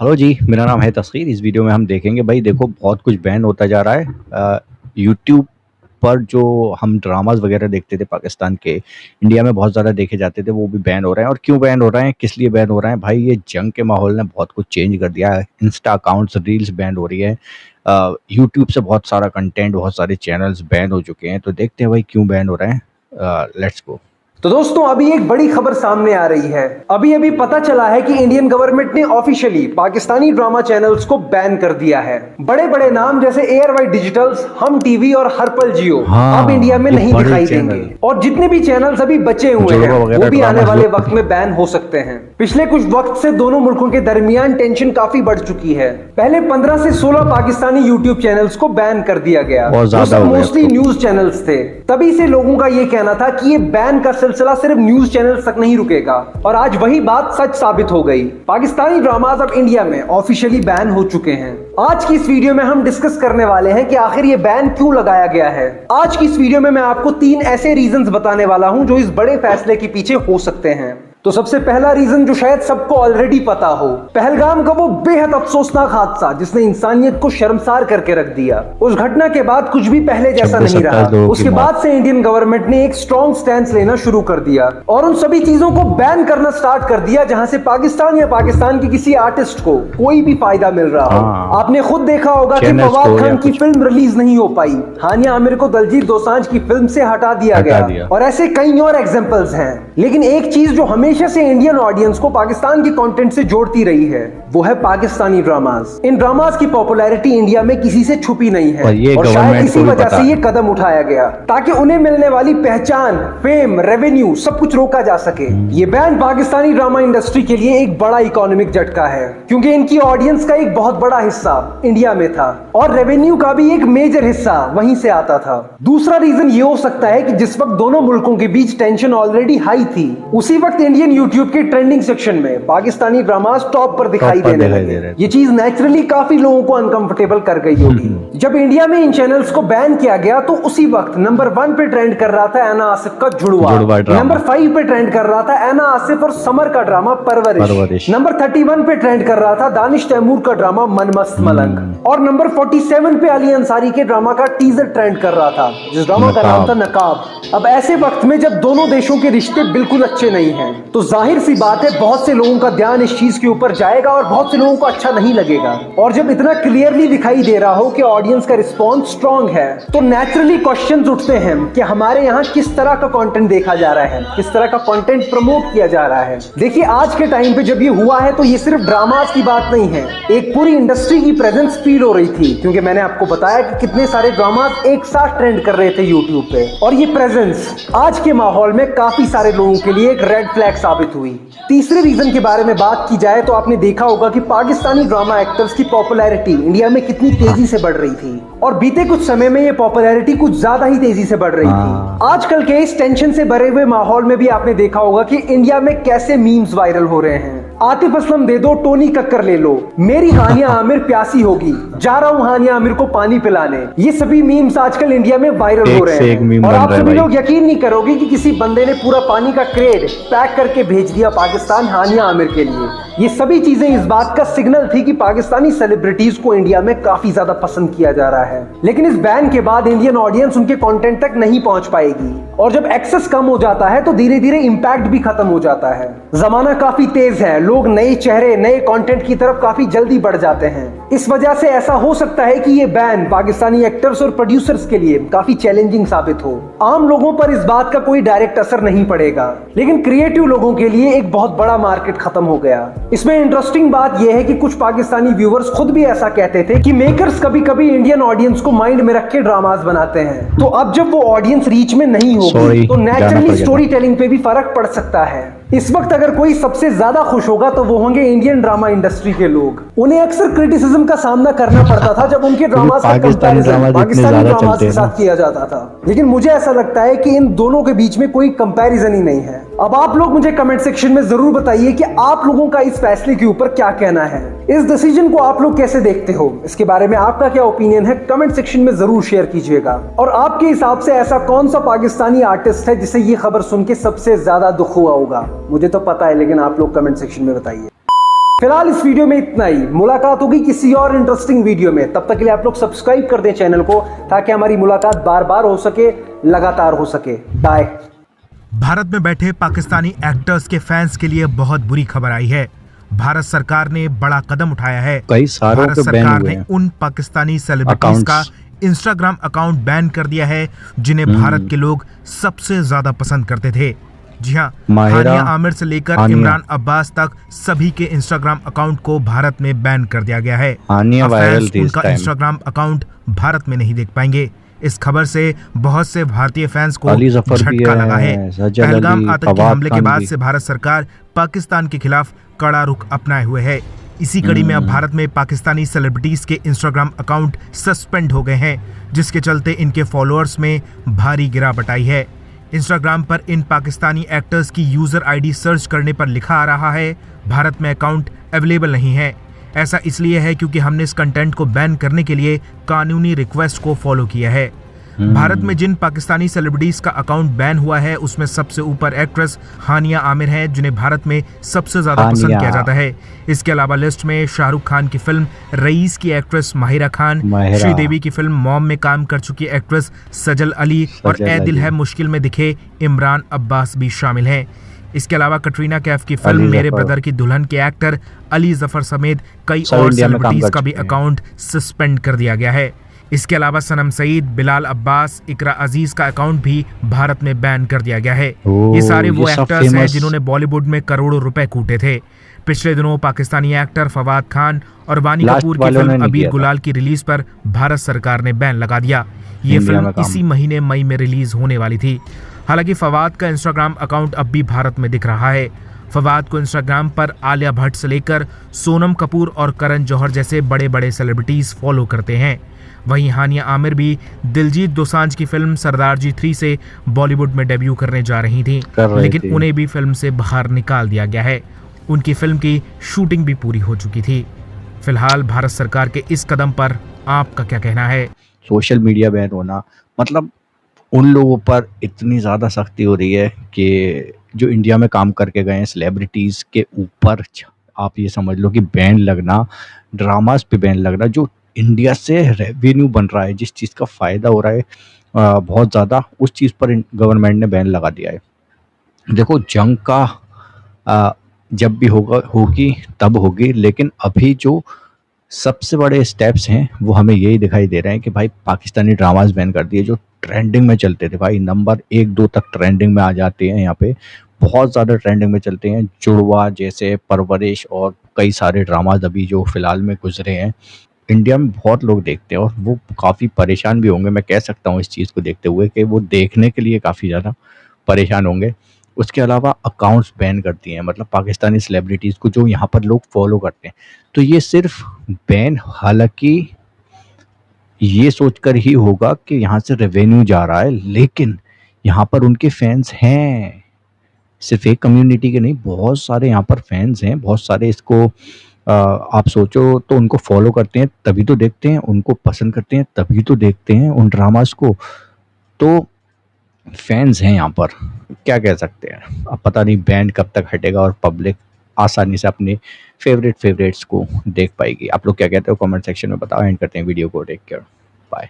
Hello जी, मेरा नाम है तस्कीर। इस वीडियो में हम देखेंगे भाई देखो बहुत कुछ बैन होता जा रहा है। यूट्यूब पर जो हम ड्रामास वगैरह देखते थे पाकिस्तान के, इंडिया में बहुत ज़्यादा देखे जाते थे, वो भी बैन हो रहे हैं। और क्यों बैन हो रहे हैं, किस लिए बैन हो रहे हैं? भाई ये जंग के माहौल ने बहुत कुछ चेंज कर दिया है। इंस्टा अकाउंट्स, रील्स बैन हो रही है। यूट्यूब से बहुत सारा कंटेंट, बहुत सारे चैनल्स बैन हो चुके हैं। तो देखते हैं भाई क्यों बैन हो रहे हैं। Let's go. तो दोस्तों अभी एक बड़ी खबर सामने आ रही है। अभी अभी पता चला है कि इंडियन गवर्नमेंट ने ऑफिशियली पाकिस्तानी ड्रामा चैनल्स को बैन कर दिया है। बड़े बड़े नाम जैसे एयरवाई डिजिटल्स, हम टीवी और हर्पल जियो अब इंडिया में नहीं दिखाई देंगे। और जितने भी चैनल्स अभी बचे हुए हैं वो भी आने वाले वक्त में बैन हो सकते हैं। पिछले कुछ वक्त से दोनों मुल्कों के दरमियान टेंशन काफी बढ़ चुकी है। पहले 15 से 16 पाकिस्तानी यूट्यूब चैनल्स को बैन कर दिया गया। मोस्टली न्यूज चैनल्स थे। तभी से लोगों का ये कहना था कि ये बैन का सिलसिला सिर्फ न्यूज चैनल तक नहीं रुकेगा, और आज वही बात सच साबित हो गई। पाकिस्तानी ड्रामास अब इंडिया में ऑफिशियली बैन हो चुके हैं। आज की इस वीडियो में हम डिस्कस करने वाले हैं कि आखिर ये बैन क्यों लगाया गया है। आज की इस वीडियो में मैं आपको 3 ऐसे रीजंस बताने वाला हूं जो इस बड़े फैसले के पीछे हो सकते हैं। तो सबसे पहला रीजन जो शायद सबको ऑलरेडी पता हो, पहलगाम का वो बेहद अफसोसनाक हादसा जिसने इंसानियत को शर्मसार करके रख दिया। उस घटना के बाद कुछ भी पहले जैसा नहीं रहा। उसके बाद से इंडियन गवर्नमेंट ने एक स्ट्रॉन्ग स्टैंड लेना शुरू कर दिया और उन सभी चीजों को बैन करना स्टार्ट कर दिया जहां से पाकिस्तान या पाकिस्तान के किसी आर्टिस्ट को कोई भी फायदा मिल रहा हो। आपने खुद देखा होगा कि फवाद खान की फिल्म रिलीज नहीं हो पाई, हानिया आमिर को दलजीत दोसांझ की फिल्म से हटा दिया गया, और ऐसे कई और एग्जांपल्स हैं। लेकिन एक चीज जो हमेशा से इंडियन ऑडियंस को पाकिस्तान के कंटेंट से जोड़ती रही है वो है पाकिस्तानी ड्रामास। इन ड्रामास की पॉपुलैरिटी इंडिया में किसी से छुपी नहीं है, और शायद इसी वजह से ये कदम उठाया गया ताकि उन्हें मिलने वाली पहचान, फेम, रेवेन्यू सब कुछ रोका जा सके। ये बैन पाकिस्तानी ड्रामा इंडस्ट्री के लिए एक बड़ा इकोनॉमिक झटका है, क्योंकि इनकी ऑडियंस का एक बहुत बड़ा हिस्सा इंडिया में था और रेवेन्यू का भी एक मेजर हिस्सा वहीं से आता था। दूसरा रीजन ये हो सकता है कि जिस वक्त दोनों मुल्कों के बीच टेंशन ऑलरेडी हाई थी, उसी वक्त इंडियन यूट्यूब के ट्रेंडिंग सेक्शन में पाकिस्तानी ड्रामास टॉप पर दिखाई देने लगे। ये चीज नेचुरली काफी लोगों को अनकंफर्टेबल कर गई होगी। जब इंडिया में इन चैनल्स को बैन किया गया तो उसी वक्त नंबर 1 पे ट्रेंड कर रहा था एना आसिफ का जुड़वा, नंबर 5 पे ट्रेंड कर रहा था एना आसिफ और समर का ड्रामा परवरिश, नंबर 31 पे ट्रेंड कर रहा था दानिश तैमूर का ड्रामा मनमस्त मलंग, और नंबर 47 पे अली अंसारी के ड्रामा का टीजर ट्रेंड कर रहा था जिस ड्रामा का नाम था नकाब। अब ऐसे वक्त में जब दोनों देशों के रिश्ते बिल्कुल अच्छे नहीं हैं, तो जाहिर सी बात है बहुत से लोगों का ध्यान इस चीज के ऊपर जाएगा और बहुत से लोगों को अच्छा नहीं लगेगा। और जब इतना क्लियरली दिखाई दे रहा हो कि ऑडियंस का रिस्पॉन्स स्ट्रांग है, तो नेचुरली क्वेश्चंस उठते हैं कि हमारे यहाँ किस तरह का कंटेंट देखा जा रहा है, किस तरह का कंटेंट प्रमोट किया जा रहा है। देखिए आज के टाइम पे जब ये हुआ है तो ये सिर्फ ड्रामास की बात नहीं है, एक पूरी इंडस्ट्री की प्रेजेंस फील हो रही थी, क्योंकि मैंने आपको बताया कि कितने सारे ड्रामास एक साथ ट्रेंड कर रहे थे यूट्यूब पे, और ये प्रेजेंस आज के माहौल में काफी सारे लोगों के लिए एक रेड फ्लैग साबित हुई। तीसरे रीजन के बारे में बात की जाए तो आपने देखा होगा कि पाकिस्तानी ड्रामा एक्टर्स की पॉपुलैरिटी इंडिया में कितनी तेजी से बढ़ रही थी, और बीते कुछ समय में ये पॉपुलैरिटी कुछ ज्यादा ही तेजी से बढ़ रही थी। आजकल के इस टेंशन से भरे हुए माहौल में भी आपने देखा होगा कि इंडिया में कैसे मीम्स वायरल हो रहे हैं। आतिफ असलम दे दो, टोनी कक्कर ले लो, मेरी हानिया आमिर प्यासी होगी, जा रहा हूँ हानिया आमिर को पानी पिलाने, ये सभी मीम्स आजकल इंडिया में वायरल हो रहे हैं। और आप सभी लोग यकीन नहीं करोगे कि किसी बंदे ने पूरा पानी का क्रेड पैक करके भेज दिया पाकिस्तान हानिया आमिर के लिए। ये सभी चीजें इस बात का सिग्नल थी कि पाकिस्तानी सेलिब्रिटीज को इंडिया में काफी ज्यादा पसंद किया जा रहा है। लेकिन इस बैन के बाद इंडियन ऑडियंस उनके कंटेंट तक नहीं पहुंच पाएगी, और जब एक्सेस कम हो जाता है तो धीरे धीरे इंपैक्ट भी खत्म हो जाता है। जमाना काफी तेज है, लोग नए चेहरे, नए कंटेंट की तरफ काफी जल्दी बढ़ जाते हैं। इस वजह से ऐसा हो सकता है कि ये बैन पाकिस्तानी एक्टर्स और प्रोड्यूसर्स के लिए काफी चैलेंजिंग साबित हो। आम लोगों पर इस बात का कोई डायरेक्ट असर नहीं पड़ेगा, लेकिन क्रिएटिव लोगों के लिए एक बहुत बड़ा मार्केट खत्म हो गया। इसमें इंटरेस्टिंग बात यह है कि कुछ पाकिस्तानी व्यूअर्स खुद भी ऐसा कहते थे कि मेकर्स कभी कभी इंडियन ऑडियंस को माइंड में रख के ड्रामास बनाते हैं, तो अब जब वो ऑडियंस रीच में नहीं होगी तो नेचुरली स्टोरी टेलिंग पे भी फर्क पड़ सकता है। इस वक्त अगर कोई सबसे ज्यादा खुश होगा तो वो होंगे इंडियन ड्रामा इंडस्ट्री के लोग। उन्हें अक्सर क्रिटिसिज्म का सामना करना पड़ता था जब उनके ड्रामास का कंपैरिजन पाकिस्तानी ड्रामास के साथ किया जाता था, लेकिन मुझे ऐसा लगता है कि इन दोनों के बीच में कोई कंपैरिजन ही नहीं है। अब आप लोग मुझे कमेंट सेक्शन में जरूर बताइए कि आप लोगों का इस फैसले के ऊपर क्या कहना है, इस डिसीजन को आप लोग कैसे देखते हो, इसके बारे में आपका क्या ओपिनियन है कमेंट सेक्शन में जरूर शेयर कीजिएगा। और आपके हिसाब से ऐसा कौन सा पाकिस्तानी आर्टिस्ट है जिसे ये खबर सुन के सबसे ज्यादा दुख हुआ होगा? मुझे तो पता है, लेकिन आप लोग कमेंट सेक्शन में बताइए। फिलहाल इस वीडियो में इतना ही। मुलाकात होगी किसी और इंटरेस्टिंग वीडियो में। तब तक के लिए आप लोग सब्सक्राइब कर दें चैनल को, ताकि हमारी मुलाकात बार बार हो सके, लगातार हो सके। बाय। भारत में बैठे पाकिस्तानी एक्टर्स के फैंस के लिए बहुत बुरी खबर आई है। भारत सरकार ने बड़ा कदम उठाया है। कई सारों भारत पे बैन सरकार हुए ने हैं उन पाकिस्तानी सेलिब्रिटीज का अकाउंट्स। इंस्टाग्राम अकाउंट बैन कर दिया है जिन्हें भारत के लोग सबसे ज्यादा पसंद करते थे। जी हाँ, माहिरा हानिया आमिर से लेकर हानिया। इमरान अब्बास तक सभी के इंस्टाग्राम अकाउंट को भारत में बैन कर दिया गया है। हानिया अब वायरल फैंस थी इस उनका टाइम। इंस्टाग्राम अकाउंट भारत में नहीं देख पाएंगे। इस खबर से बहुत से भारतीय फैंस को अली जफर भी झटका लगा है। है, सज्जद पहलगाम अली, आतंकी फवाद हमले के खान बाद भी। से भारत सरकार पाकिस्तान के खिलाफ कड़ा रुख अपनाए हुए है। इसी कड़ी में अब भारत में पाकिस्तानी सेलिब्रिटीज के इंस्टाग्राम अकाउंट सस्पेंड हो गए हैं, जिसके चलते इनके फॉलोअर्स में भारी गिरावट आई है। इंस्टाग्राम पर इन पाकिस्तानी एक्टर्स की यूजर आईडी सर्च करने पर लिखा आ रहा है भारत में अकाउंट अवेलेबल नहीं है। ऐसा इसलिए है क्योंकि हमने इस कंटेंट को बैन करने के लिए कानूनी रिक्वेस्ट को फॉलो किया है। भारत में जिन पाकिस्तानी सेलिब्रिटीज का अकाउंट बैन हुआ है उसमें सबसे ऊपर एक्ट्रेस हानिया आमिर है, जिन्हें भारत में सबसे ज्यादा पसंद हानिया। किया जाता है। इसके अलावा लिस्ट में शाहरुख खान की फिल्म रईस की एक्ट्रेस माहिरा खान, माहिरा। श्रीदेवी की फिल्म मॉम में काम कर चुकी एक्ट्रेस सजल अली और सजल ए दिल अली। है मुश्किल में दिखे इमरान अब्बास भी शामिल हैं। इसके अलावा कटरीना कैफ की फिल्म अली मेरे जफर। ब्रदर की दुल्हन के एक्टर अली जफर समेत कई सब और इंडिया में काम सेलिब्रिटीज कर का भी चुके हैं। अकाउंट सस्पेंड कर दिया गया है। इसके अलावा सनम सईद, बिलाल अब्बास, इकरा अजीज का अकाउंट भी भारत में बैन कर दिया गया है। ओह, ये सारे वो ये सब एक्टर्स हैं फेमस। जिन्होंने बॉलीवुड में करोड़ों रुपए कूटे थे। पिछले दिनों पाकिस्तानी एक्टर फवाद खान और वानी लास्ट कपूर की वालों ने फिल्म नहीं अबीर किया था। गुलाल की रिलीज पर भारत सरकार ने बैन लगा दिया। ये इंडिया फिल्म में काम। इसी महीने मई में रिलीज होने वाली थी। हालांकि फवाद का इंस्टाग्राम अकाउंट अब भी भारत में दिख रहा है। फवाद को इंस्टाग्राम पर आलिया भट्ट से लेकर सोनम कपूर और करण जौहर जैसे बड़े बड़े सेलिब्रिटीज फॉलो करते हैं। वहीं हानिया आमिर भी दिलजीत दोसांझ की फिल्म सरदार जी 3 से बॉलीवुड में डेब्यू करने जा रही थी, कर रही लेकिन थी। उन्हें भी फिल्म से बाहर निकाल दिया गया है। उनकी फिल्म की शूटिंग भी पूरी हो चुकी थी। फिलहाल भारत सरकार के इस कदम पर आपका क्या कहना है? सोशल मीडिया बैन होना मतलब उन लोगों पर इतनी ज़्यादा सख्ती हो रही है कि जो इंडिया में काम करके गए हैं सेलिब्रिटीज़ के ऊपर आप ये समझ लो कि बैन लगना, ड्रामास पे बैन लगना, जो इंडिया से रेवेन्यू बन रहा है, जिस चीज़ का फ़ायदा हो रहा है बहुत ज़्यादा, उस चीज़ पर गवर्नमेंट ने बैन लगा दिया है। देखो जंग का जब भी होगी तब होगी, लेकिन अभी जो सबसे बड़े स्टेप्स हैं वो हमें यही दिखाई दे रहे हैं कि भाई पाकिस्तानी ड्रामास बैन कर दिए जो ट्रेंडिंग में चलते थे। भाई नंबर 1-2 तक ट्रेंडिंग में आ जाते हैं, यहाँ पे बहुत ज़्यादा ट्रेंडिंग में चलते हैं। जुड़वा जैसे, परवरिश और कई सारे ड्रामाज अभी जो फिलहाल में गुजरे हैं, इंडिया में बहुत लोग देखते हैं और वो काफ़ी परेशान भी होंगे। मैं कह सकता हूँ इस चीज़ को देखते हुए कि वो देखने के लिए काफ़ी ज़्यादा परेशान होंगे। उसके अलावा अकाउंट्स बैन कर दिए हैं, मतलब पाकिस्तानी सेलिब्रिटीज़ को जो यहाँ पर लोग फॉलो करते हैं। तो ये सिर्फ बैन हालांकि ये सोचकर ही होगा कि यहाँ से रेवेन्यू जा रहा है, लेकिन यहाँ पर उनके फैंस हैं, सिर्फ एक कम्युनिटी के नहीं, बहुत सारे यहाँ पर फैंस हैं, बहुत सारे इसको आप सोचो तो उनको फॉलो करते हैं तभी तो देखते हैं, उनको पसंद करते हैं तभी तो देखते हैं उन ड्रामास को। तो फैंस हैं यहाँ पर, क्या कह सकते हैं। अब पता नहीं बैन कब तक हटेगा और पब्लिक आसानी से अपने फेवरेट्स को देख पाएगी। आप लोग क्या कहते हो कमेंट सेक्शन में बताओ। एंड करते हैं वीडियो को। Take care, bye.